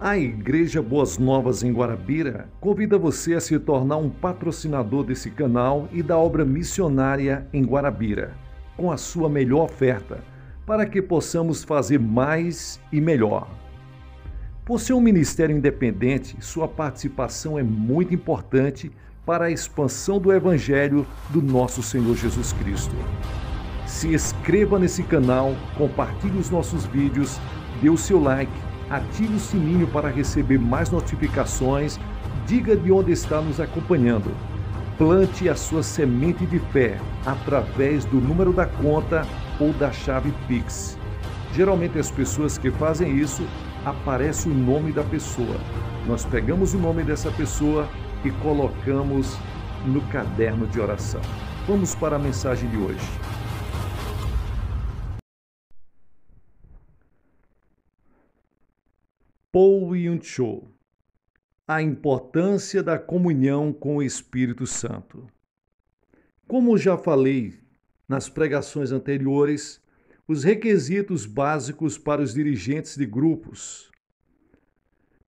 A Igreja Boas Novas em Guarabira convida você a se tornar um patrocinador desse canal e da obra missionária em Guarabira, com a sua melhor oferta, para que possamos fazer mais e melhor. Por ser um ministério independente, sua participação é muito importante para a expansão do Evangelho do nosso Senhor Jesus Cristo. Se inscreva nesse canal, compartilhe os nossos vídeos, dê o seu like, ative o sininho para receber mais notificações, diga de onde está nos acompanhando. Plante a sua semente de fé através do número da conta ou da chave Pix. Geralmente as pessoas que fazem isso, aparece o nome da pessoa. Nós pegamos o nome dessa pessoa e colocamos no caderno de oração. Vamos para a mensagem de hoje. Paul Yun-Cho. A importância da comunhão com o Espírito Santo. Como já falei nas pregações anteriores, os requisitos básicos para os dirigentes de grupos.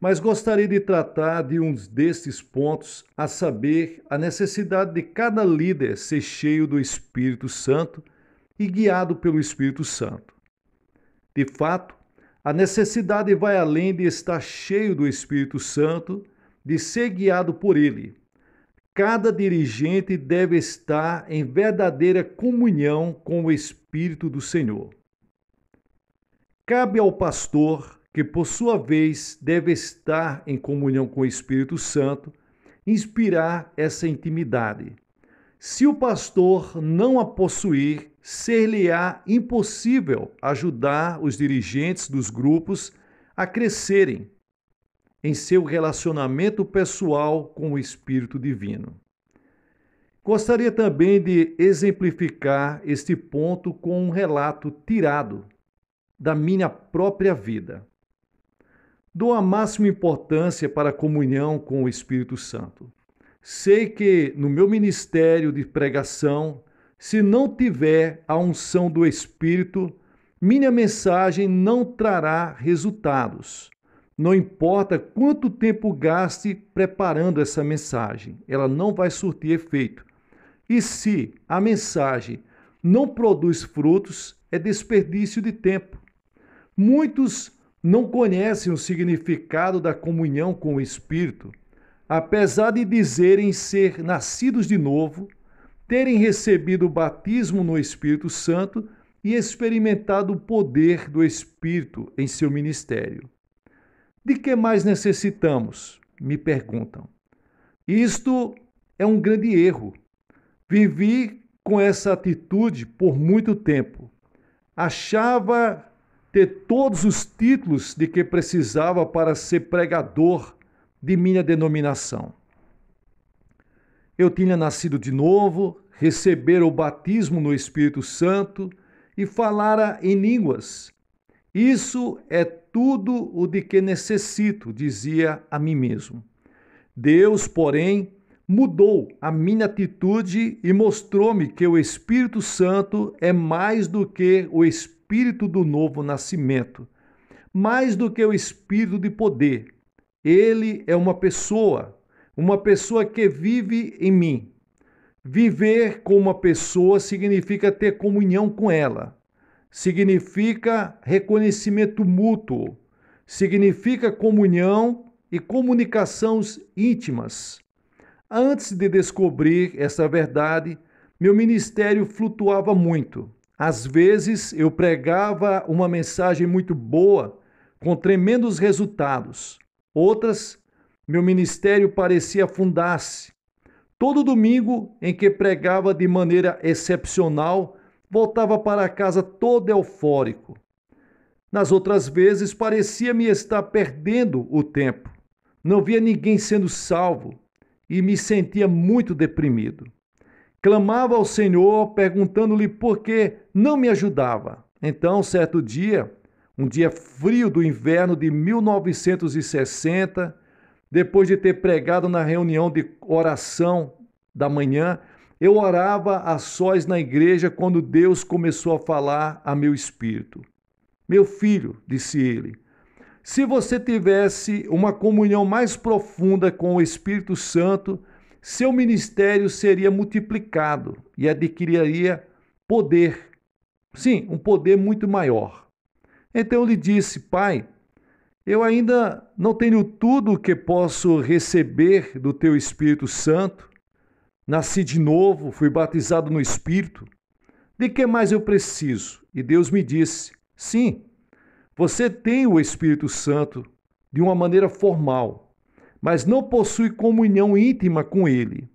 Mas gostaria de tratar de um destes pontos, a saber, a necessidade de cada líder ser cheio do Espírito Santo e guiado pelo Espírito Santo. De fato, a necessidade vai além de estar cheio do Espírito Santo, de ser guiado por ele. Cada dirigente deve estar em verdadeira comunhão com o Espírito do Senhor. Cabe ao pastor, que por sua vez deve estar em comunhão com o Espírito Santo, inspirar essa intimidade. Se o pastor não a possuir, ser-lhe-á impossível ajudar os dirigentes dos grupos a crescerem em seu relacionamento pessoal com o Espírito Divino. Gostaria também de exemplificar este ponto com um relato tirado da minha própria vida. Dou a máxima importância para a comunhão com o Espírito Santo. Sei que no meu ministério de pregação, se não tiver a unção do Espírito, minha mensagem não trará resultados. Não importa quanto tempo gaste preparando essa mensagem, ela não vai surtir efeito. E se a mensagem não produz frutos, é desperdício de tempo. Muitos não conhecem o significado da comunhão com o Espírito, apesar de dizerem ser nascidos de novo, terem recebido o batismo no Espírito Santo e experimentado o poder do Espírito em seu ministério. De que mais necessitamos? Me perguntam. Isto é um grande erro. Vivi com essa atitude por muito tempo. Achava ter todos os títulos de que precisava para ser pregador de minha denominação. Eu tinha nascido de novo, recebera o batismo no Espírito Santo e falara em línguas. Isso é tudo o de que necessito, dizia a mim mesmo. Deus, porém, mudou a minha atitude e mostrou-me que o Espírito Santo é mais do que o Espírito do novo nascimento, mais do que o Espírito de poder. Ele é uma pessoa que vive em mim. Viver com uma pessoa significa ter comunhão com ela, significa reconhecimento mútuo, significa comunhão e comunicações íntimas. Antes de descobrir essa verdade, meu ministério flutuava muito. Às vezes eu pregava uma mensagem muito boa, com tremendos resultados. Outras, meu ministério parecia afundar-se. Todo domingo em que pregava de maneira excepcional, voltava para casa todo eufórico. Nas outras vezes, parecia-me estar perdendo o tempo. Não via ninguém sendo salvo e me sentia muito deprimido. Clamava ao Senhor, perguntando-lhe por que não me ajudava. Então, certo dia, um dia frio do inverno de 1960, depois de ter pregado na reunião de oração da manhã, eu orava a sós na igreja quando Deus começou a falar a meu espírito. Meu filho, disse ele, Se você tivesse uma comunhão mais profunda com o Espírito Santo, seu ministério seria multiplicado e adquiriria poder. Sim, um poder muito maior. Então eu lhe disse: Pai, eu ainda não tenho tudo o que posso receber do teu Espírito Santo. Nasci de novo, fui batizado no Espírito. De que mais eu preciso? E Deus me disse: sim, você tem o Espírito Santo de uma maneira formal, mas não possui comunhão íntima com ele.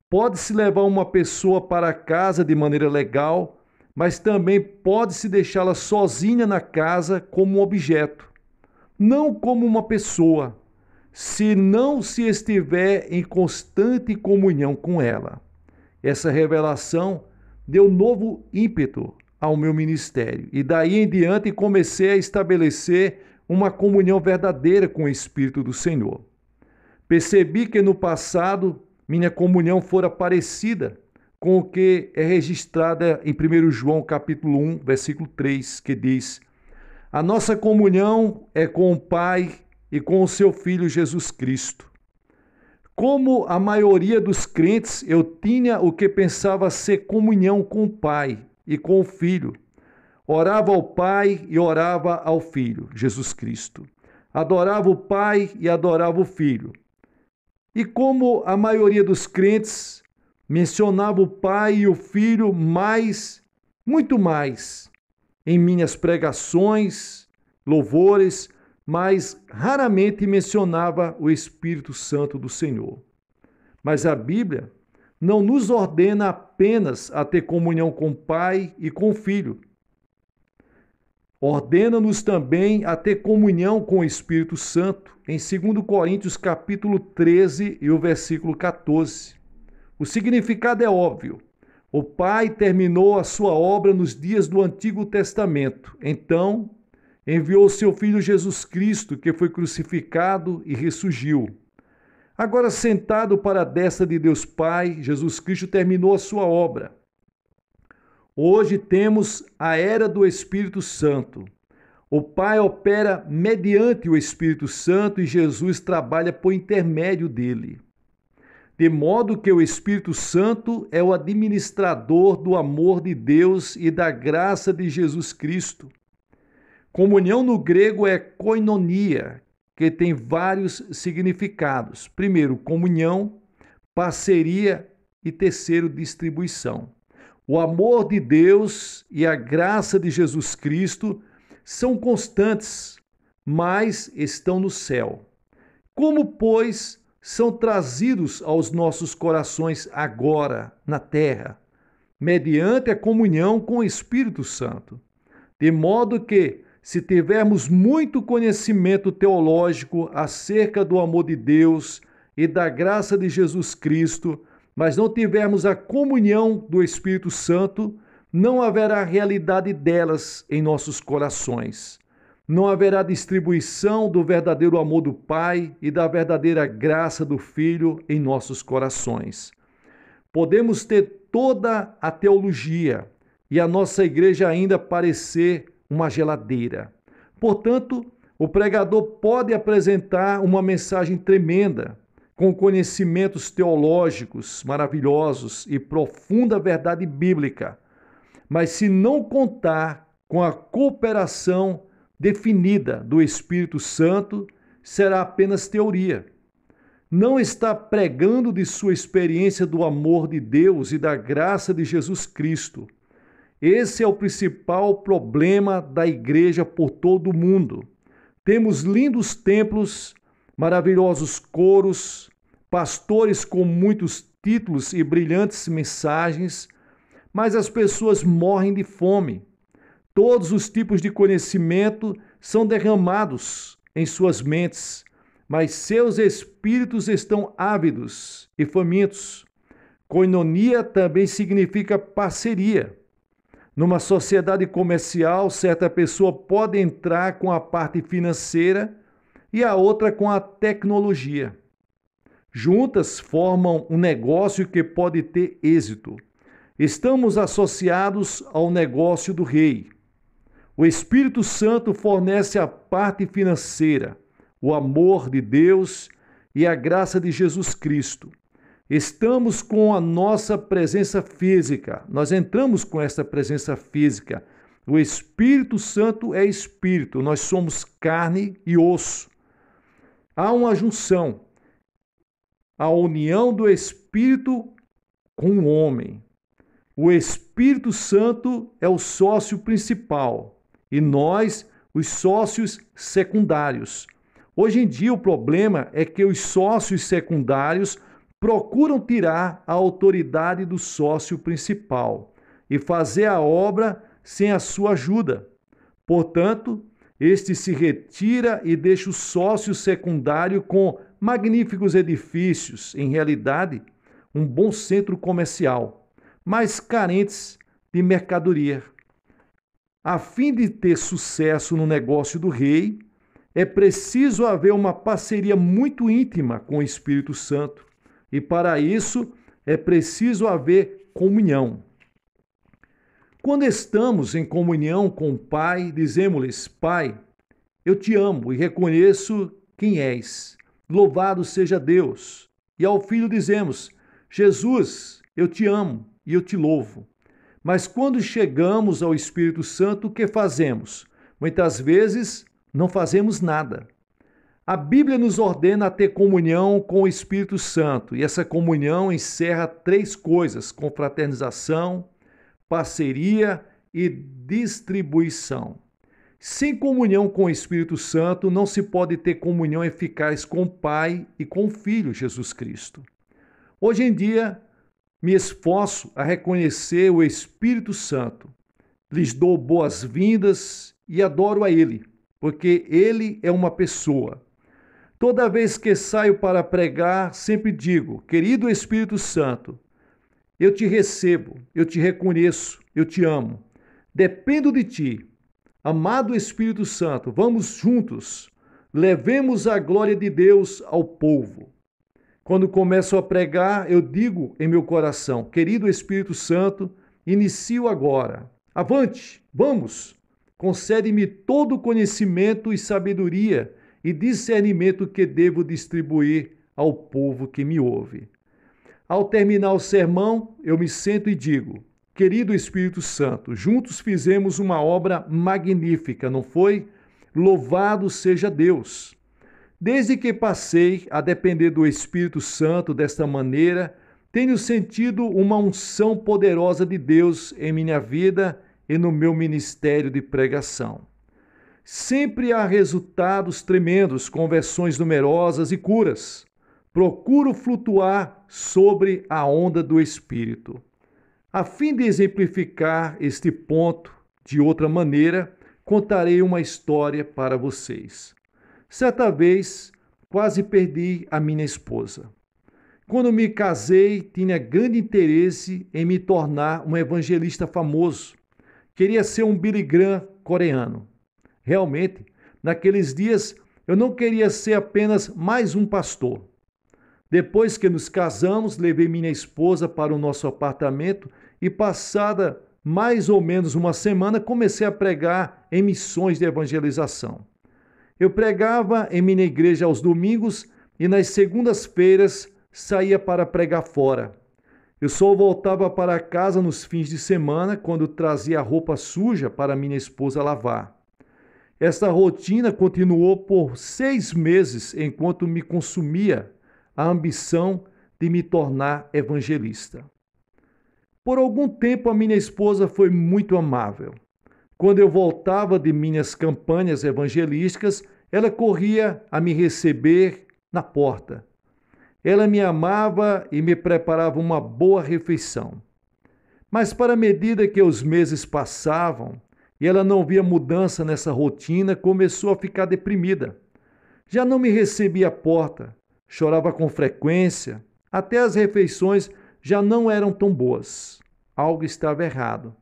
Pode-se levar uma pessoa para casa de maneira legal, mas também pode-se deixá-la sozinha na casa como um objeto, não como uma pessoa, se não se estiver em constante comunhão com ela. Essa revelação deu novo ímpeto ao meu ministério e daí em diante comecei a estabelecer uma comunhão verdadeira com o Espírito do Senhor. Percebi que no passado minha comunhão fora parecida com o que é registrada em 1 João capítulo 1, versículo 3, que diz: a nossa comunhão é com o Pai e com o seu Filho Jesus Cristo. Como a maioria dos crentes, eu tinha o que pensava ser comunhão com o Pai e com o Filho. Orava ao Pai e orava ao Filho, Jesus Cristo. Adorava o Pai e adorava o Filho. E como a maioria dos crentes, mencionava o Pai e o Filho mais, muito mais, em minhas pregações, louvores, mas raramente mencionava o Espírito Santo do Senhor. Mas a Bíblia não nos ordena apenas a ter comunhão com o Pai e com o Filho. Ordena-nos também a ter comunhão com o Espírito Santo, em 2 Coríntios capítulo 13 e o versículo 14. O significado é óbvio. O Pai terminou a sua obra nos dias do Antigo Testamento. Então, enviou seu Filho Jesus Cristo, que foi crucificado e ressurgiu. Agora, sentado para a destra de Deus Pai, Jesus Cristo terminou a sua obra. Hoje temos a era do Espírito Santo. O Pai opera mediante o Espírito Santo e Jesus trabalha por intermédio dele. De modo que o Espírito Santo é o administrador do amor de Deus e da graça de Jesus Cristo. Comunhão no grego é koinonia, que tem vários significados. Primeiro, comunhão, parceria e terceiro, distribuição. O amor de Deus e a graça de Jesus Cristo são constantes, mas estão no céu. Como, pois, são trazidos aos nossos corações agora, na terra, mediante a comunhão com o Espírito Santo? De modo que, se tivermos muito conhecimento teológico acerca do amor de Deus e da graça de Jesus Cristo, mas não tivermos a comunhão do Espírito Santo, não haverá realidade delas em nossos corações. Não haverá distribuição do verdadeiro amor do Pai e da verdadeira graça do Filho em nossos corações. Podemos ter toda a teologia e a nossa igreja ainda parecer uma geladeira. Portanto, o pregador pode apresentar uma mensagem tremenda, com conhecimentos teológicos maravilhosos e profunda verdade bíblica, mas se não contar com a cooperação definida do Espírito Santo, será apenas teoria. Não está pregando de sua experiência do amor de Deus e da graça de Jesus Cristo. Esse é o principal problema da igreja por todo o mundo. Temos lindos templos, maravilhosos coros, pastores com muitos títulos e brilhantes mensagens, mas as pessoas morrem de fome. Todos os tipos de conhecimento são derramados em suas mentes, mas seus espíritos estão ávidos e famintos. Koinonia também significa parceria. Numa sociedade comercial, certa pessoa pode entrar com a parte financeira e a outra com a tecnologia. Juntas formam um negócio que pode ter êxito. Estamos associados ao negócio do rei. O Espírito Santo fornece a parte financeira, o amor de Deus e a graça de Jesus Cristo. Estamos com a nossa presença física, nós entramos com essa presença física. O Espírito Santo é Espírito, nós somos carne e osso. Há uma junção, a união do Espírito com o homem. O Espírito Santo é o sócio principal e nós, os sócios secundários. Hoje em dia, o problema é que os sócios secundários procuram tirar a autoridade do sócio principal e fazer a obra sem a sua ajuda. Portanto, este se retira e deixa o sócio secundário com magníficos edifícios, em realidade, um bom centro comercial, mas carentes de mercadoria. A fim de ter sucesso no negócio do rei, é preciso haver uma parceria muito íntima com o Espírito Santo. E para isso é preciso haver comunhão. Quando estamos em comunhão com o Pai, dizemos-lhes: Pai, eu te amo e reconheço quem és. Louvado seja Deus. E ao Filho dizemos: Jesus, eu te amo e eu te louvo. Mas quando chegamos ao Espírito Santo, o que fazemos? Muitas vezes não fazemos nada. A Bíblia nos ordena a ter comunhão com o Espírito Santo, e essa comunhão encerra 3 coisas: confraternização, parceria e distribuição. Sem comunhão com o Espírito Santo, não se pode ter comunhão eficaz com o Pai e com o Filho, Jesus Cristo. Hoje em dia, me esforço a reconhecer o Espírito Santo. Lhes dou boas-vindas e adoro a Ele, porque Ele é uma pessoa. Toda vez que saio para pregar, sempre digo: querido Espírito Santo, eu te recebo, eu te reconheço, eu te amo. Dependo de ti. Amado Espírito Santo, vamos juntos, levemos a glória de Deus ao povo. Quando começo a pregar, eu digo em meu coração: querido Espírito Santo, inicio agora. Avante, vamos! Concede-me todo o conhecimento e sabedoria e discernimento que devo distribuir ao povo que me ouve. Ao terminar o sermão, eu me sento e digo: querido Espírito Santo, juntos fizemos uma obra magnífica, não foi? Louvado seja Deus! Desde que passei a depender do Espírito Santo desta maneira, tenho sentido uma unção poderosa de Deus em minha vida e no meu ministério de pregação. Sempre há resultados tremendos, conversões numerosas e curas. Procuro flutuar sobre a onda do Espírito. A fim de exemplificar este ponto de outra maneira, contarei uma história para vocês. Certa vez, quase perdi a minha esposa. Quando me casei, tinha grande interesse em me tornar um evangelista famoso. Queria ser um Billy Graham coreano. Realmente, naqueles dias, eu não queria ser apenas mais um pastor. Depois que nos casamos, levei minha esposa para o nosso apartamento e, passada mais ou menos uma semana, comecei a pregar em missões de evangelização. Eu pregava em minha igreja aos domingos e nas segundas-feiras saía para pregar fora. Eu só voltava para casa nos fins de semana, quando trazia a roupa suja para minha esposa lavar. Esta rotina continuou por 6 meses, enquanto me consumia a ambição de me tornar evangelista. Por algum tempo, a minha esposa foi muito amável. Quando eu voltava de minhas campanhas evangelísticas, ela corria a me receber na porta. Ela me amava e me preparava uma boa refeição. Mas, para a medida que os meses passavam e ela não via mudança nessa rotina, começou a ficar deprimida. Já não me recebia à porta, chorava com frequência, até as refeições já não eram tão boas. Algo estava errado.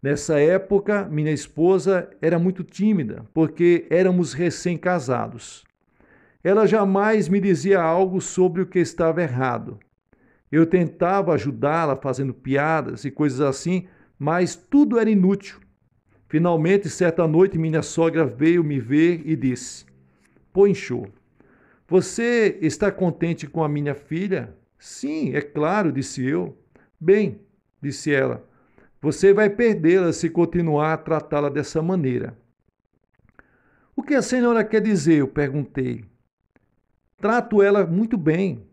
Nessa época, minha esposa era muito tímida, porque éramos recém-casados. Ela jamais me dizia algo sobre o que estava errado. Eu tentava ajudá-la fazendo piadas e coisas assim, mas tudo era inútil. Finalmente, certa noite, minha sogra veio me ver e disse: Poinchô, você está contente com a minha filha? Sim, é claro, disse eu. Bem, disse ela, você vai perdê-la se continuar a tratá-la dessa maneira. O que a senhora quer dizer? Eu perguntei. Trato ela muito bem.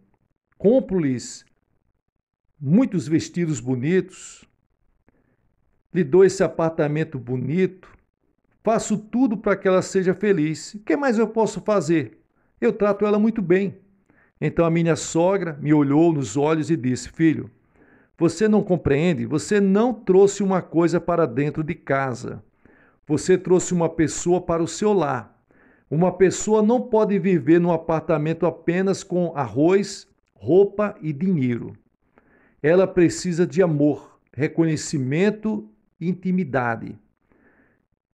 Compro-lhes muitos vestidos bonitos. Lhe dou esse apartamento bonito. Faço tudo para que ela seja feliz. O que mais eu posso fazer? Eu trato ela muito bem. Então a minha sogra me olhou nos olhos e disse: Filho, você não compreende? Você não trouxe uma coisa para dentro de casa. Você trouxe uma pessoa para o seu lar. Uma pessoa não pode viver num apartamento apenas com arroz, roupa e dinheiro. Ela precisa de amor, reconhecimento e intimidade.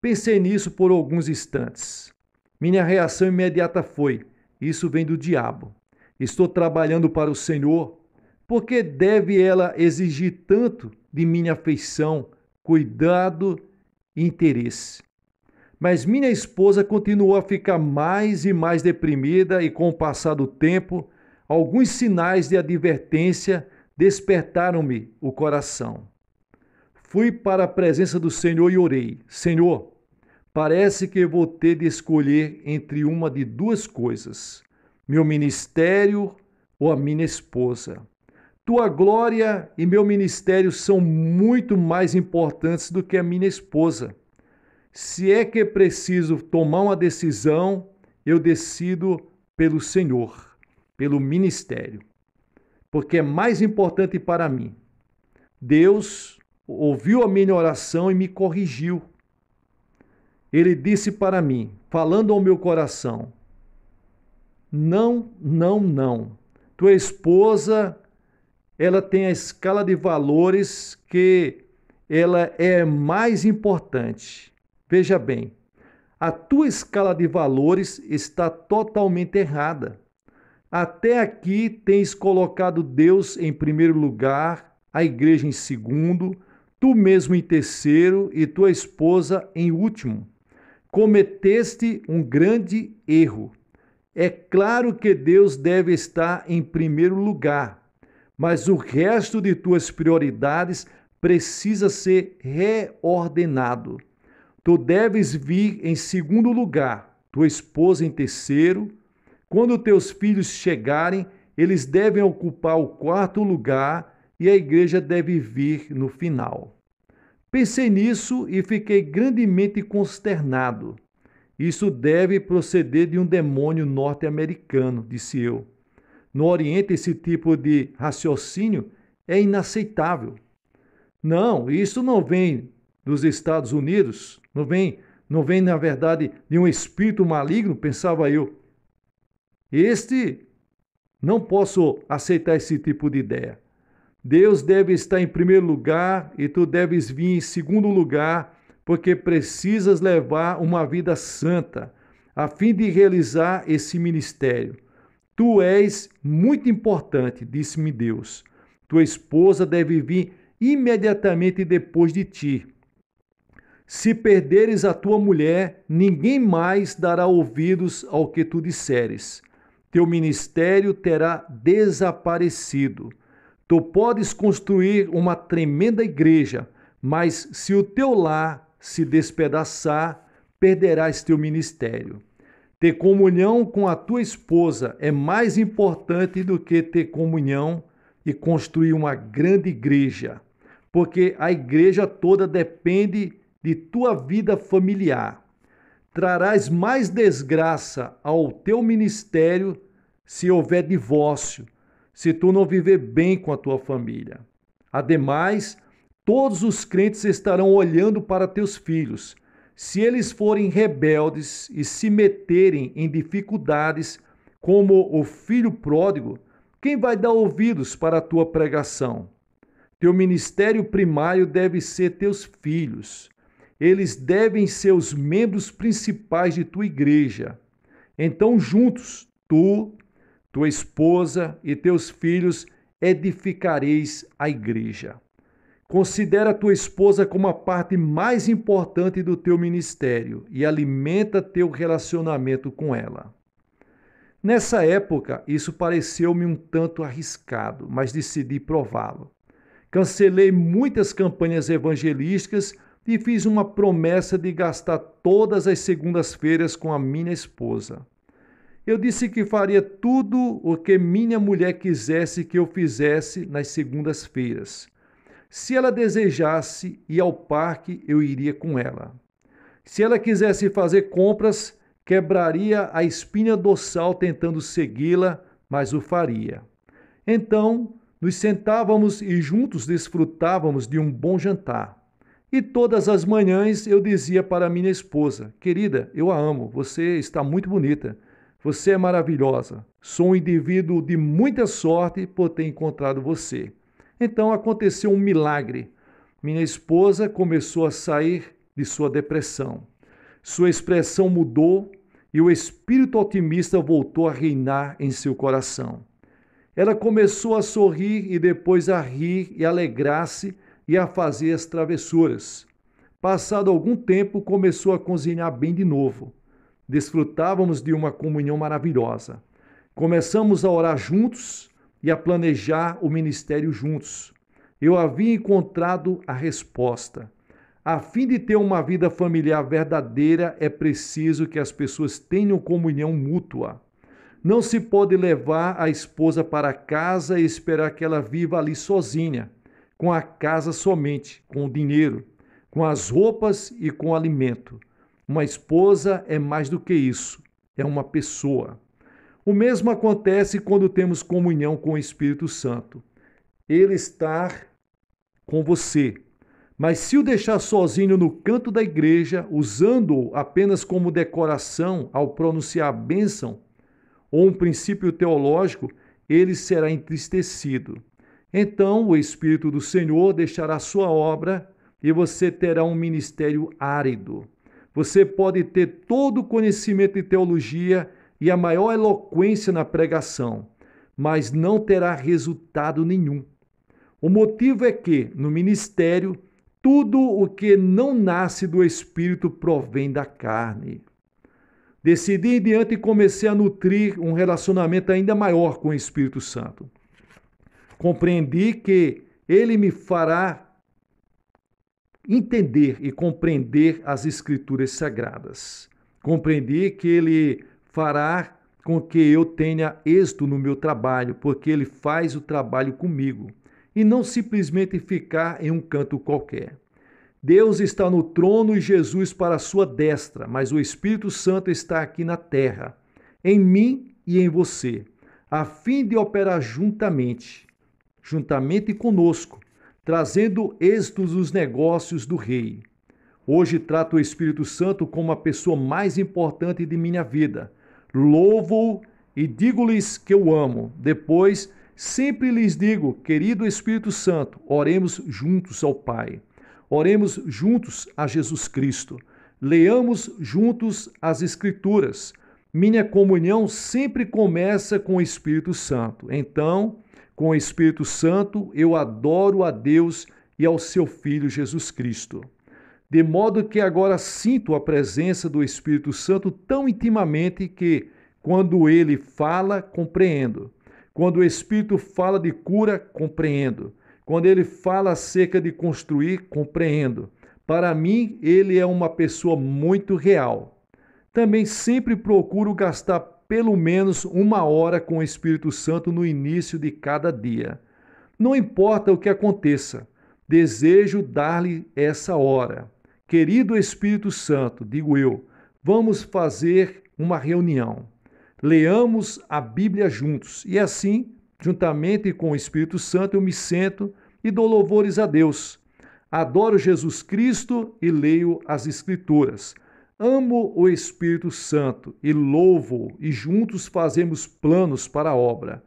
Pensei nisso por alguns instantes. Minha reação imediata foi: isso vem do diabo. Estou trabalhando para o Senhor. Por que deve ela exigir tanto de minha afeição, cuidado e interesse? Mas minha esposa continuou a ficar mais e mais deprimida e, com o passar do tempo, alguns sinais de advertência despertaram-me o coração. Fui para a presença do Senhor e orei: Senhor, parece que vou ter de escolher entre uma de duas coisas: meu ministério ou a minha esposa. Tua glória e meu ministério são muito mais importantes do que a minha esposa. Se é que é preciso tomar uma decisão, eu decido pelo Senhor, pelo ministério, porque é mais importante para mim. Deus ouviu a minha oração e me corrigiu. Ele disse para mim, falando ao meu coração: não, não, não. Tua esposa, ela tem a escala de valores que ela é mais importante. Veja bem, a tua escala de valores está totalmente errada. Até aqui tens colocado Deus em primeiro lugar, a igreja em segundo, tu mesmo em terceiro e tua esposa em último. Cometeste um grande erro. É claro que Deus deve estar em primeiro lugar, mas o resto de tuas prioridades precisa ser reordenado. Tu deves vir em segundo lugar, tua esposa em terceiro. Quando teus filhos chegarem, eles devem ocupar o quarto lugar e a igreja deve vir no final. Pensei nisso e fiquei grandemente consternado. Isso deve proceder de um demônio norte-americano, disse eu. No Oriente, esse tipo de raciocínio é inaceitável. Não, isso não vem dos Estados Unidos, não vem, na verdade, de um espírito maligno, pensava eu. Não posso aceitar esse tipo de ideia. Deus deve estar em primeiro lugar e tu deves vir em segundo lugar, porque precisas levar uma vida santa, a fim de realizar esse ministério. Tu és muito importante, disse-me Deus. Tua esposa deve vir imediatamente depois de ti. Se perderes a tua mulher, ninguém mais dará ouvidos ao que tu disseres. Teu ministério terá desaparecido. Tu podes construir uma tremenda igreja, mas se o teu lar se despedaçar, perderás teu ministério. Ter comunhão com a tua esposa é mais importante do que ter comunhão e construir uma grande igreja, porque a igreja toda depende de tua vida familiar. Trarás mais desgraça ao teu ministério se houver divórcio, se tu não viver bem com a tua família. Ademais, todos os crentes estarão olhando para teus filhos. Se eles forem rebeldes e se meterem em dificuldades, como o filho pródigo, quem vai dar ouvidos para a tua pregação? Teu ministério primário deve ser teus filhos. Eles devem ser os membros principais de tua igreja. Então, juntos, tu, tua esposa e teus filhos edificareis a igreja. Considera a tua esposa como a parte mais importante do teu ministério e alimenta teu relacionamento com ela. Nessa época, isso pareceu-me um tanto arriscado, mas decidi prová-lo. Cancelei muitas campanhas evangelísticas e fiz uma promessa de gastar todas as segundas-feiras com a minha esposa. Eu disse que faria tudo o que minha mulher quisesse que eu fizesse nas segundas-feiras. Se ela desejasse ir ao parque, eu iria com ela. Se ela quisesse fazer compras, quebraria a espinha dorsal tentando segui-la, mas o faria. Então, nos sentávamos e juntos desfrutávamos de um bom jantar. E todas as manhãs eu dizia para minha esposa: querida, eu a amo, você está muito bonita, você é maravilhosa, sou um indivíduo de muita sorte por ter encontrado você. Então aconteceu um milagre. Minha esposa começou a sair de sua depressão. Sua expressão mudou e o espírito otimista voltou a reinar em seu coração. Ela começou a sorrir e depois a rir e alegrar-se e a fazer as travessuras. Passado algum tempo, começou a cozinhar bem de novo. Desfrutávamos de uma comunhão maravilhosa. Começamos a orar juntos e a planejar o ministério juntos. Eu havia encontrado a resposta. A fim de ter uma vida familiar verdadeira, é preciso que as pessoas tenham comunhão mútua. Não se pode levar a esposa para casa e esperar que ela viva ali sozinha, com a casa somente, com o dinheiro, com as roupas e com o alimento. Uma esposa é mais do que isso, é uma pessoa. O mesmo acontece quando temos comunhão com o Espírito Santo. Ele está com você. Mas se o deixar sozinho no canto da igreja, usando-o apenas como decoração ao pronunciar a bênção ou um princípio teológico, ele será entristecido. Então o Espírito do Senhor deixará sua obra e você terá um ministério árido. Você pode ter todo o conhecimento de teologia e a maior eloquência na pregação, mas não terá resultado nenhum. O motivo é que, no ministério, tudo o que não nasce do Espírito provém da carne. Decidi em diante e comecei a nutrir um relacionamento ainda maior com o Espírito Santo. Compreendi que ele me fará entender e compreender as Escrituras Sagradas. Compreendi que ele fará com que eu tenha êxito no meu trabalho, porque ele faz o trabalho comigo, e não simplesmente ficar em um canto qualquer. Deus está no trono e Jesus para a sua destra, mas o Espírito Santo está aqui na terra, em mim e em você, a fim de operar juntamente conosco, trazendo êxitos nos negócios do Rei. Hoje trato o Espírito Santo como a pessoa mais importante de minha vida. Louvo-o e digo-lhes que eu amo. Depois, sempre lhes digo, querido Espírito Santo, oremos juntos ao Pai. Oremos juntos a Jesus Cristo. Leamos juntos as Escrituras. Minha comunhão sempre começa com o Espírito Santo. Então, com o Espírito Santo, eu adoro a Deus e ao seu Filho Jesus Cristo. De modo que agora sinto a presença do Espírito Santo tão intimamente que, quando ele fala, compreendo. Quando o Espírito fala de cura, compreendo. Quando ele fala acerca de construir, compreendo. Para mim, ele é uma pessoa muito real. Também sempre procuro gastar pelo menos 1 hora com o Espírito Santo no início de cada dia. Não importa o que aconteça, desejo dar-lhe essa hora. Querido Espírito Santo, digo eu, vamos fazer uma reunião. Leamos a Bíblia juntos e assim, juntamente com o Espírito Santo, eu me sento e dou louvores a Deus. Adoro Jesus Cristo e leio as Escrituras. Amo o Espírito Santo e louvo-o e juntos fazemos planos para a obra.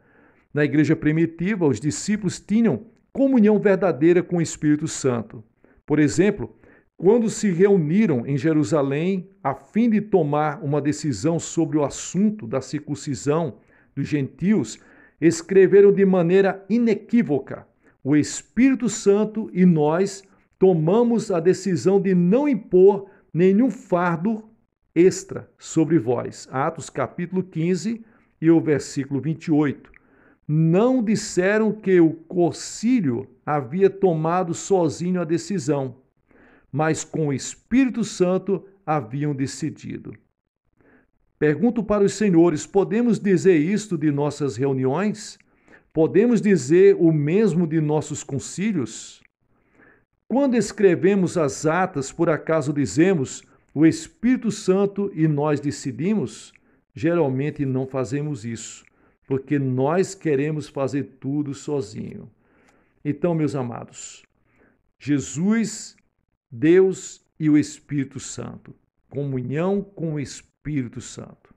Na igreja primitiva, os discípulos tinham comunhão verdadeira com o Espírito Santo. Por exemplo, quando se reuniram em Jerusalém a fim de tomar uma decisão sobre o assunto da circuncisão dos gentios, escreveram de maneira inequívoca: O Espírito Santo e nós tomamos a decisão de não impor nenhum fardo extra sobre vós. Atos capítulo 15 e o versículo 28. Não disseram que o concílio havia tomado sozinho a decisão, mas com o Espírito Santo haviam decidido. Pergunto para os senhores, podemos dizer isto de nossas reuniões? Podemos dizer o mesmo de nossos concílios? Quando escrevemos as atas, por acaso dizemos o Espírito Santo e nós decidimos? Geralmente não fazemos isso, porque nós queremos fazer tudo sozinho. Então, meus amados, Jesus, Deus e o Espírito Santo. Comunhão com o Espírito Santo.